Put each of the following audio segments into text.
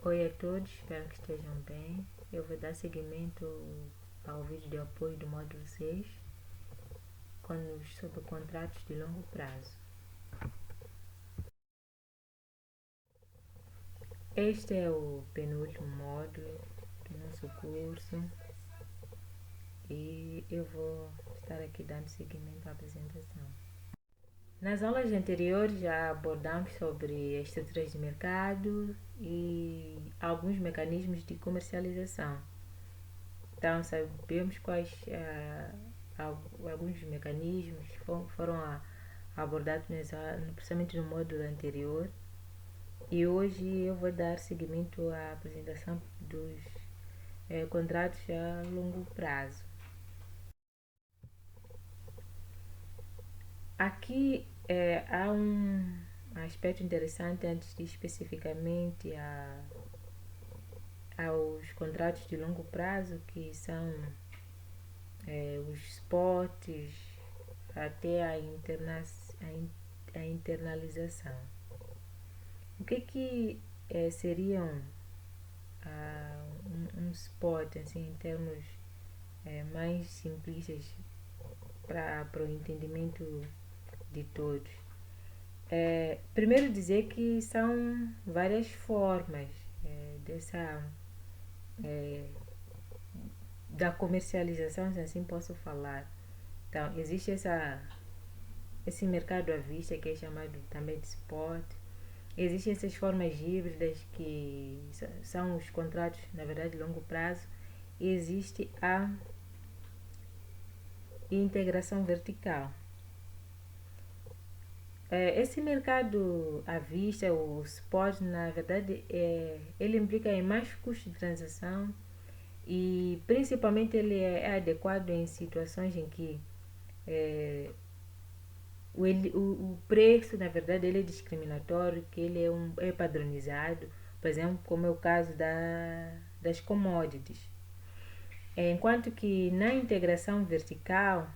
Oi a todos, espero que estejam bem. Eu vou dar seguimento ao vídeo de apoio do módulo 6 sobre contratos de longo prazo. Este é o penúltimo módulo do nosso curso e eu vou estar aqui dando seguimento à apresentação. Nas aulas anteriores já abordamos sobre estruturas de mercado e alguns mecanismos de comercialização. Então, sabemos quais alguns mecanismos foram abordados principalmente no módulo anterior. E hoje eu vou dar seguimento à apresentação dos contratos a longo prazo. Aqui há um aspecto interessante antes de especificamente aos contratos de longo prazo, que são os spots até a internalização. O que seriam um spot, assim, em termos mais simplistas para o entendimento de todos? Primeiro dizer que são várias formas da comercialização, se assim posso falar. Então, existe esse mercado à vista, que é chamado também de spot. Existem essas formas híbridas, que são os contratos, na verdade, de longo prazo. E existe a integração vertical. Esse mercado à vista, o spot, na verdade, ele implica em mais custo de transação e principalmente ele é adequado em situações em que o preço, na verdade, ele é discriminatório, que ele é padronizado, por exemplo, como é o caso das commodities. Enquanto que na integração vertical,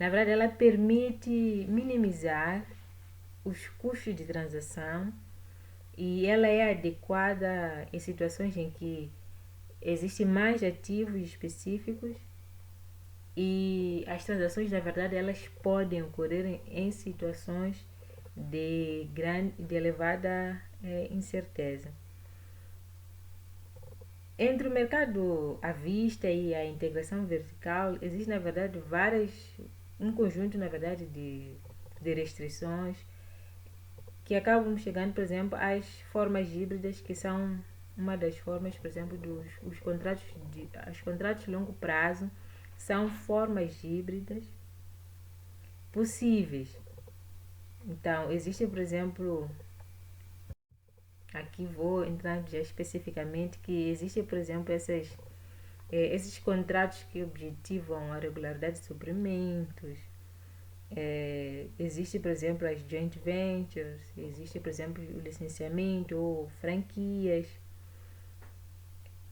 na verdade, ela permite minimizar os custos de transação e ela é adequada em situações em que existem mais ativos específicos e as transações, na verdade, elas podem ocorrer em situações de elevada incerteza. Entre o mercado à vista e a integração vertical, existe, na verdade, um conjunto, na verdade, de restrições que acabam chegando, por exemplo, às formas híbridas, que são uma das formas, por exemplo, os contratos de longo prazo são formas híbridas possíveis. Então, existe, por exemplo, aqui vou entrar já especificamente, que existe, por exemplo, esses contratos que objetivam a regularidade de suprimentos. Existe, por exemplo, as joint ventures, existe, por exemplo, o licenciamento ou franquias,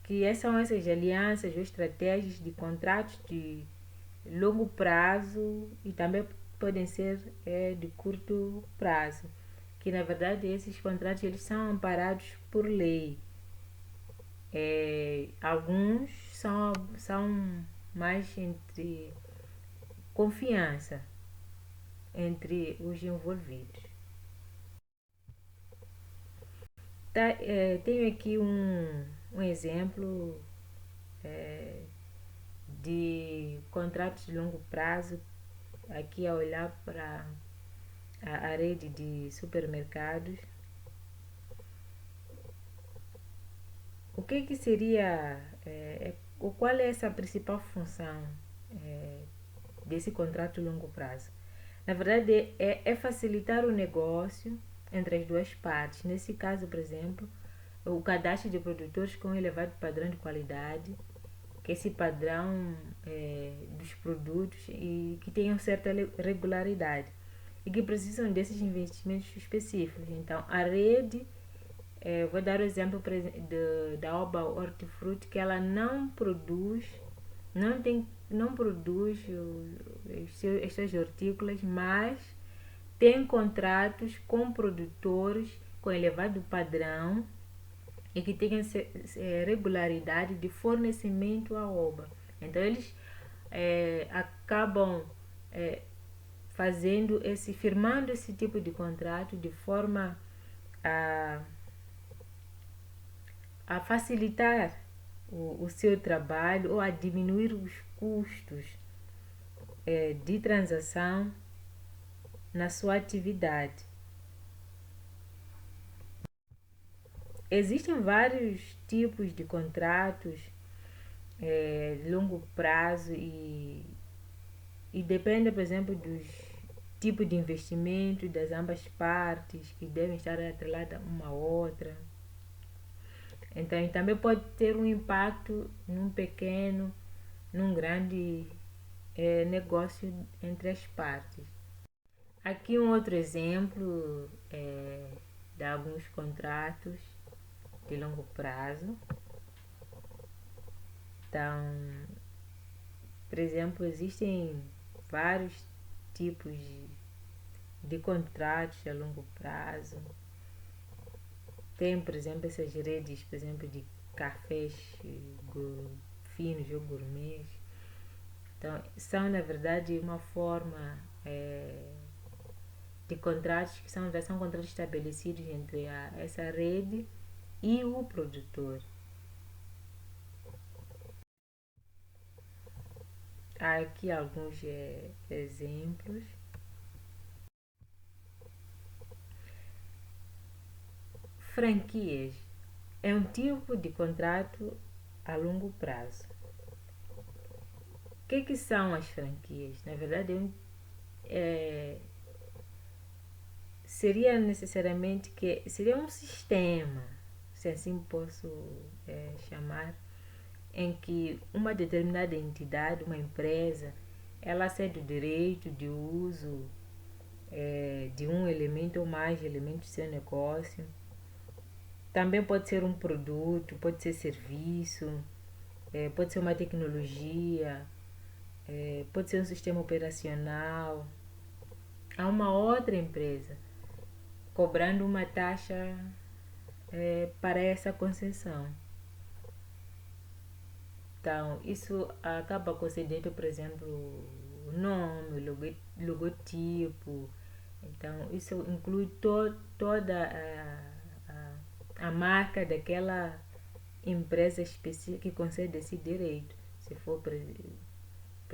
que são essas alianças ou estratégias de contratos de longo prazo e também podem ser de curto prazo, que na verdade esses contratos eles são amparados por lei. Alguns são mais entre confiança entre os envolvidos. Tenho aqui um exemplo de contratos de longo prazo, aqui a olhar para a rede de supermercados. O que seria, qual é essa principal função desse contrato de longo prazo? Na verdade, é facilitar o negócio entre as duas partes. Nesse caso, por exemplo, o cadastro de produtores com elevado padrão de qualidade, que esse padrão dos produtos e que tenham certa regularidade e que precisam desses investimentos específicos. Então, a rede, vou dar o exemplo da Oba Hortifruti, que ela não produz, não produz as suas hortícolas, mas tem contratos com produtores com elevado padrão e que tenham regularidade de fornecimento à obra. Então eles acabam firmando esse tipo de contrato de forma a, a facilitar o seu trabalho ou a diminuir os custos de transação na sua atividade. Existem vários tipos de contratos de longo prazo e depende, por exemplo, dos tipos de investimento das ambas partes que devem estar atreladas uma à outra. Então, também pode ter um impacto num pequeno, num grande negócio entre as partes. Aqui um outro exemplo de alguns contratos de longo prazo. Então, por exemplo, existem vários tipos de contratos a longo prazo. Tem, por exemplo, essas redes, por exemplo, de cafés finos ou gourmets. Então, são, na verdade, uma forma de contratos que são contratos estabelecidos entre essa rede e o produtor. Há aqui alguns exemplos. Franquias é um tipo de contrato a longo prazo. O que são as franquias? Na verdade, seria necessariamente que seria um sistema, se assim posso chamar, em que uma determinada entidade, uma empresa, ela cede o direito de uso de um elemento ou mais elementos do seu negócio. Também pode ser um produto, pode ser serviço, pode ser uma tecnologia, pode ser um sistema operacional a uma outra empresa, cobrando uma taxa para essa concessão. Então, isso acaba concedendo, por exemplo, o nome, logotipo. Então, isso inclui toda a marca daquela empresa específica que concede esse direito. Se for, por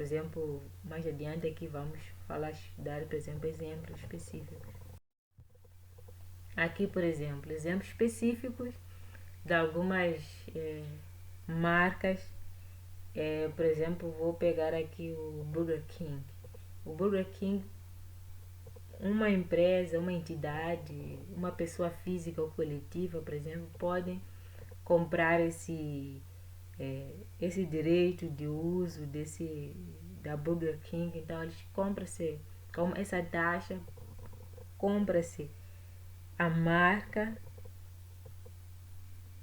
exemplo, mais adiante aqui vamos dar, por exemplo, exemplos específicos. Aqui, por exemplo, exemplos específicos de algumas marcas. Por exemplo, vou pegar aqui o Burger King. O Burger King, uma empresa, uma entidade, uma pessoa física ou coletiva, por exemplo, podem comprar esse direito de uso da Burger King. Então eles compram-se com essa taxa, compra-se a marca,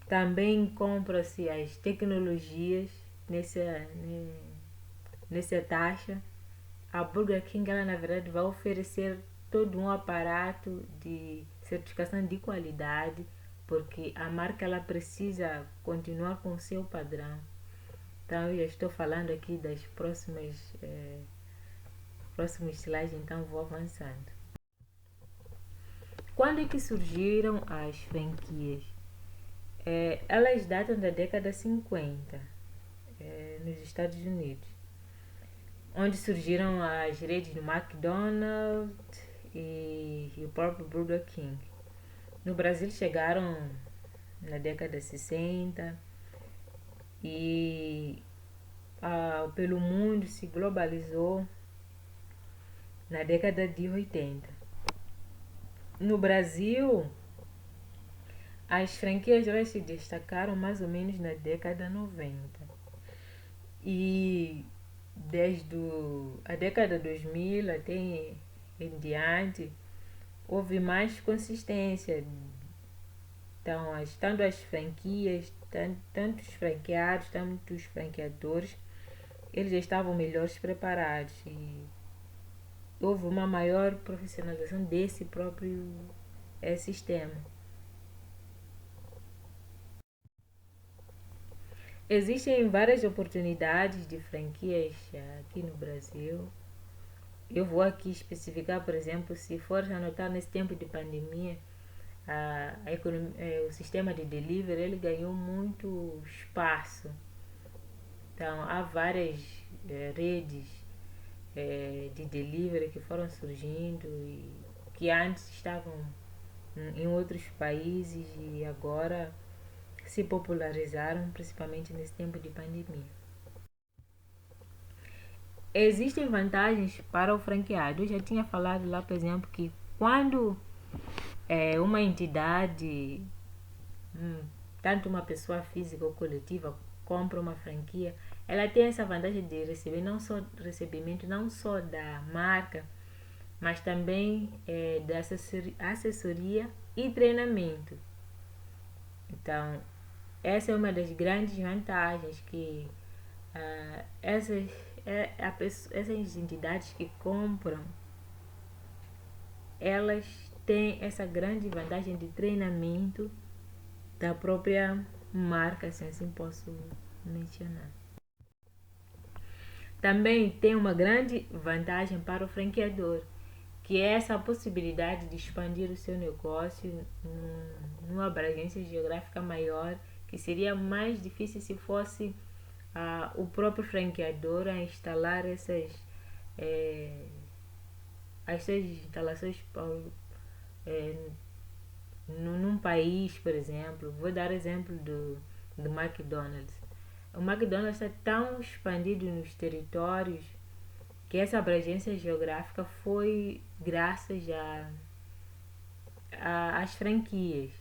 também compra-se as tecnologias nessa taxa. A Burger King, ela na verdade vai oferecer todo um aparato de certificação de qualidade, porque a marca ela precisa continuar com o seu padrão. Então eu já estou falando aqui das próximos slides, então vou avançando. Quando é que surgiram as franquias? Elas datam da década 50 nos Estados Unidos, onde surgiram as redes do McDonald's e o próprio Burger King. No Brasil chegaram na década 60 e pelo mundo se globalizou na década de 80. No Brasil, as franquias elas se destacaram mais ou menos na década 90. E desde a década 2000 até em diante, houve mais consistência. Então, tanto as franquias, tanto os franqueados, tanto os franqueadores, eles já estavam melhores preparados e houve uma maior profissionalização desse próprio sistema. Existem várias oportunidades de franquias aqui no Brasil. Eu vou aqui especificar, por exemplo, se for anotar nesse tempo de pandemia, o sistema de delivery ele ganhou muito espaço. Então, há várias redes de delivery que foram surgindo e que antes estavam em outros países e agora se popularizaram, principalmente nesse tempo de pandemia. Existem vantagens para o franqueado. Eu já tinha falado lá, por exemplo, que quando uma entidade, tanto uma pessoa física ou coletiva, compra uma franquia, ela tem essa vantagem de receber não só recebimento não só da marca, mas também da assessoria e treinamento. Então, essa é uma das grandes vantagens que essas, essas entidades que compram, elas têm essa grande vantagem de treinamento da própria marca, se assim posso mencionar. Também tem uma grande vantagem para o franqueador, que é essa possibilidade de expandir o seu negócio numa abrangência geográfica maior, que seria mais difícil se fosse o próprio franqueador a instalar essas instalações é, num país, por exemplo. Vou dar exemplo do McDonald's. O McDonald's está tão expandido nos territórios que essa abrangência geográfica foi graças às franquias,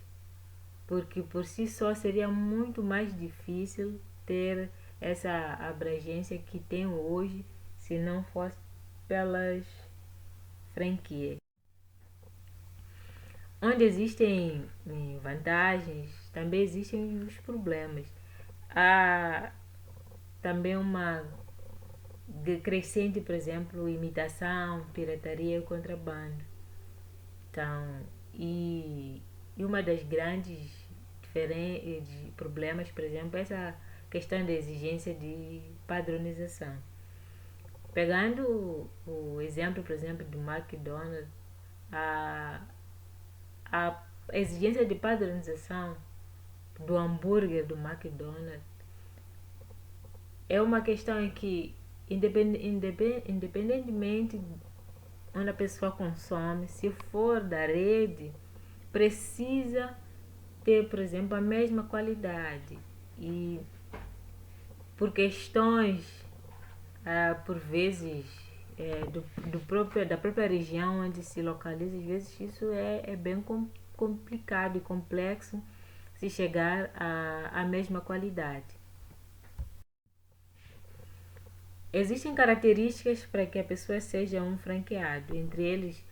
porque por si só seria muito mais difícil ter essa abrangência que tem hoje se não fosse pelas franquias. Onde existem vantagens, também existem os problemas. Há também uma crescente, por exemplo, imitação, pirataria e contrabando. Então, e uma das grandes problemas, por exemplo, é essa questão da exigência de padronização. Pegando o exemplo, por exemplo, do McDonald's, a, a exigência de padronização do hambúrguer do McDonald's é uma questão em que, independentemente onde a pessoa consome, se for da rede, precisa ter, por exemplo, a mesma qualidade. E por questões, por vezes, da própria região onde se localiza, às vezes isso é bem complicado e complexo se chegar à mesma qualidade. Existem características para que a pessoa seja um franqueado, entre eles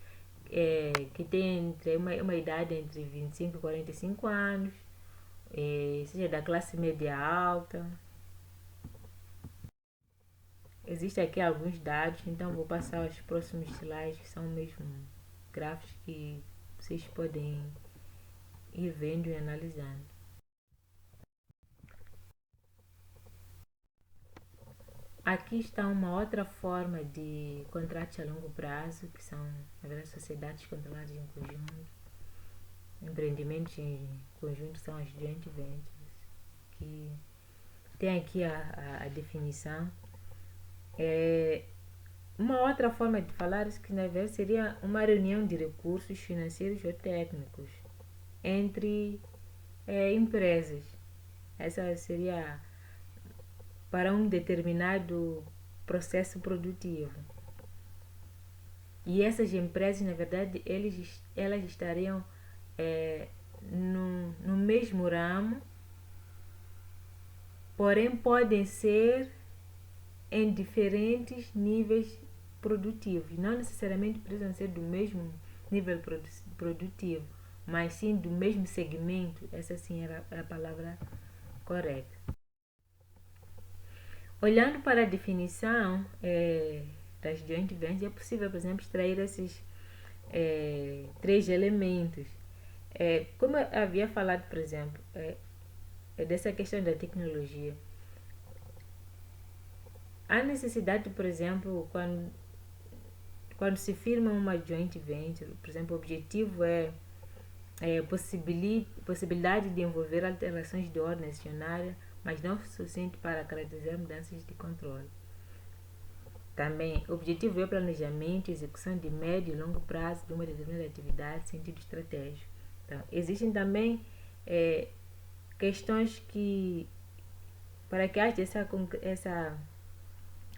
que tem entre uma idade entre 25 e 45 anos, seja da classe média alta. Existem aqui alguns dados, então vou passar aos próximos slides, que são mesmo gráficos que vocês podem ir vendo e analisando. Aqui está uma outra forma de contratos a longo prazo, que são, na verdade, sociedades controladas em conjunto. Empreendimentos em conjunto são as joint ventures, que tem aqui a definição. Uma outra forma de falar isso que na verdade seria uma reunião de recursos financeiros ou técnicos entre empresas. Essa seria para um determinado processo produtivo. E essas empresas, na verdade, elas estariam no mesmo ramo, porém podem ser em diferentes níveis produtivos. Não necessariamente precisam ser do mesmo nível produtivo, mas sim do mesmo segmento. Essa sim era a palavra correta. Olhando para a definição das joint ventures, é possível, por exemplo, extrair esses três elementos. Como eu havia falado, por exemplo, dessa questão da tecnologia. há necessidade, por exemplo, quando se firma uma joint venture, por exemplo, o objetivo é possibilidade de envolver alterações de ordem acionária, mas não o suficiente para caracterizar mudanças de controle. Também, o objetivo é o planejamento e execução de médio e longo prazo de uma determinada atividade, sentido estratégico. Então, existem também questões que, para que haja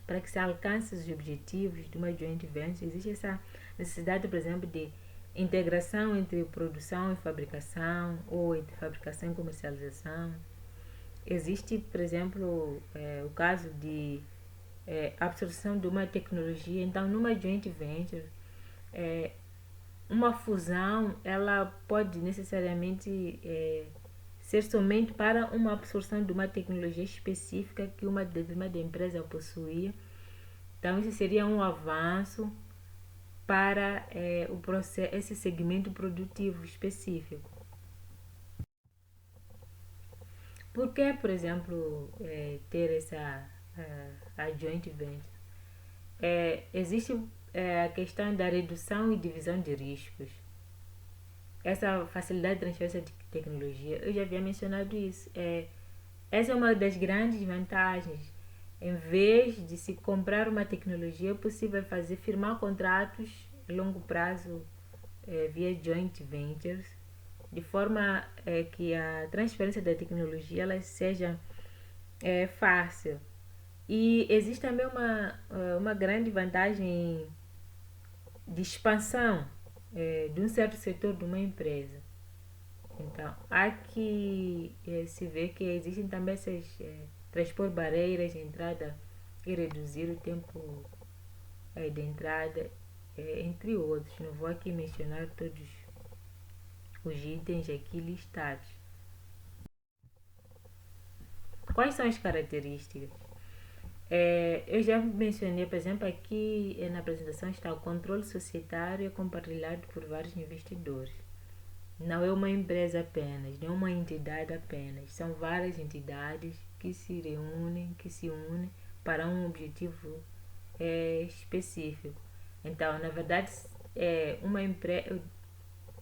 para que se alcance os objetivos de uma joint venture, existe essa necessidade, por exemplo, de integração entre produção e fabricação, ou entre fabricação e comercialização. Existe, por exemplo, o caso de absorção de uma tecnologia. Então, numa joint venture, uma fusão, ela pode necessariamente ser somente para uma absorção de uma tecnologia específica que uma determinada empresa possuía. Então, isso seria um avanço para esse segmento produtivo específico. Por que, por exemplo, ter a joint venture? Existe a questão da redução e divisão de riscos. Essa facilidade de transferência de tecnologia, eu já havia mencionado isso. Essa é uma das grandes vantagens. Em vez de se comprar uma tecnologia, é possível firmar contratos a longo prazo via joint ventures, de forma que a transferência da tecnologia ela seja fácil. E existe também uma grande vantagem de expansão de um certo setor de uma empresa. Então, há que se vê que existem também essas transpor barreiras de entrada e reduzir o tempo de entrada, entre outros. Não vou aqui mencionar todos os itens aqui listados. Quais são as características? Eu já mencionei, por exemplo, aqui na apresentação está o controle societário compartilhado por vários investidores. Não é uma empresa apenas, não é uma entidade apenas, são várias entidades que se reúnem, que se unem para um objetivo específico. Então, na verdade,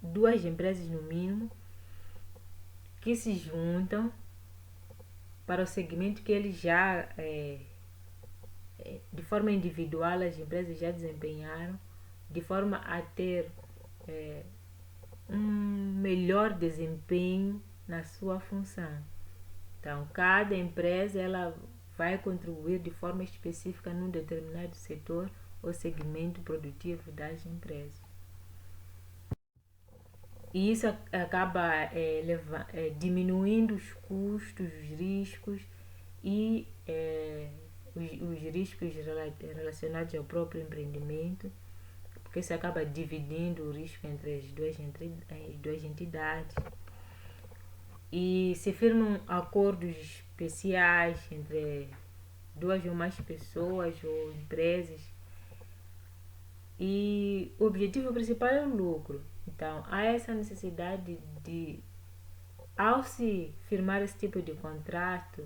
duas empresas no mínimo que se juntam para o segmento que eles já de forma individual as empresas já desempenharam, de forma a ter um melhor desempenho na sua função. Então, cada empresa ela vai contribuir de forma específica num determinado setor ou segmento produtivo das empresas. E isso acaba diminuindo os custos, os riscos e os riscos relacionados ao próprio empreendimento, porque isso acaba dividindo o risco entre as duas entidades. E se firmam acordos especiais entre duas ou mais pessoas ou empresas. E o objetivo principal é o lucro. Então, há essa necessidade ao se firmar esse tipo de contrato,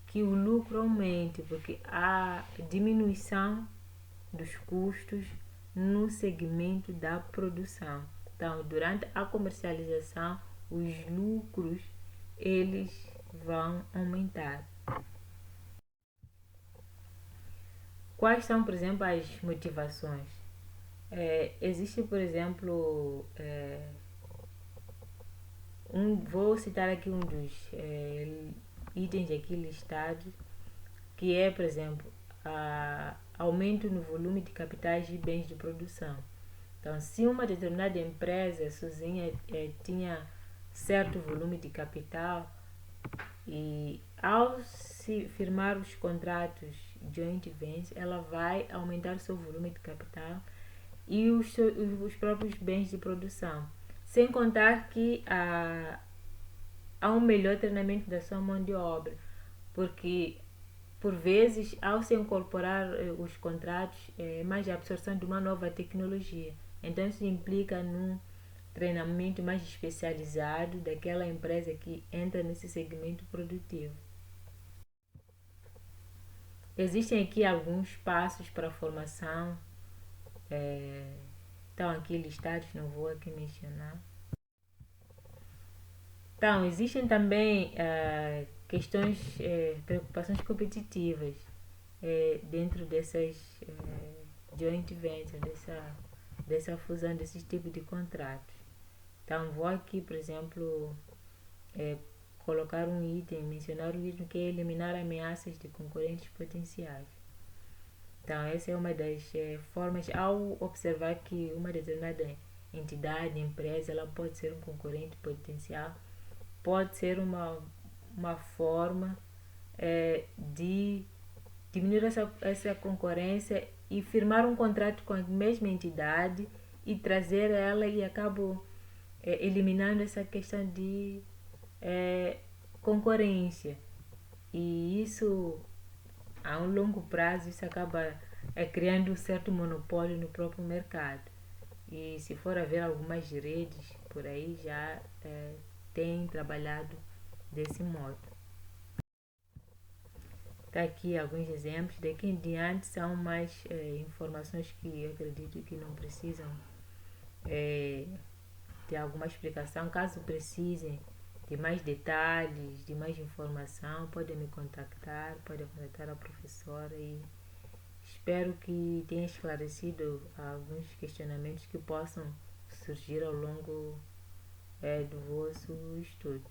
que o lucro aumente, porque há diminuição dos custos no segmento da produção. Então, durante a comercialização, os lucros eles vão aumentar. Quais são, por exemplo, as motivações? Existe, por exemplo, vou citar aqui um dos itens aqui listados, que é, por exemplo, aumento no volume de capitais e bens de produção. Então, se uma determinada empresa sozinha tinha certo volume de capital, e ao se firmar os contratos joint venture, ela vai aumentar o seu volume de capital e os próprios bens de produção. Sem contar que há um melhor treinamento da sua mão de obra, porque por vezes, ao se incorporar os contratos, mais a absorção de uma nova tecnologia. Então, isso implica num treinamento mais especializado daquela empresa que entra nesse segmento produtivo. Existem aqui alguns passos para a formação, estão aqui listados, não vou aqui mencionar. Então, existem também questões, preocupações competitivas dentro dessas joint ventures, dessa fusão desses tipos de contratos. Então, vou aqui, por exemplo, colocar um item, mencionar o item que é eliminar ameaças de concorrentes potenciais. Então, essa é uma das formas, ao observar que uma determinada entidade, empresa, ela pode ser um concorrente potencial, pode ser uma forma de diminuir essa concorrência e firmar um contrato com a mesma entidade e trazer ela e acabo eliminando essa questão de concorrência. E isso, a um longo prazo, isso acaba criando um certo monopólio no próprio mercado. E se for haver algumas redes por aí, já têm trabalhado desse modo. Está aqui alguns exemplos. Daqui em diante são mais informações que eu acredito que não precisam de alguma explicação. Caso precisem de mais detalhes, de mais informação, podem me contactar, podem contactar a professora e espero que tenha esclarecido alguns questionamentos que possam surgir ao longo do vosso estudo.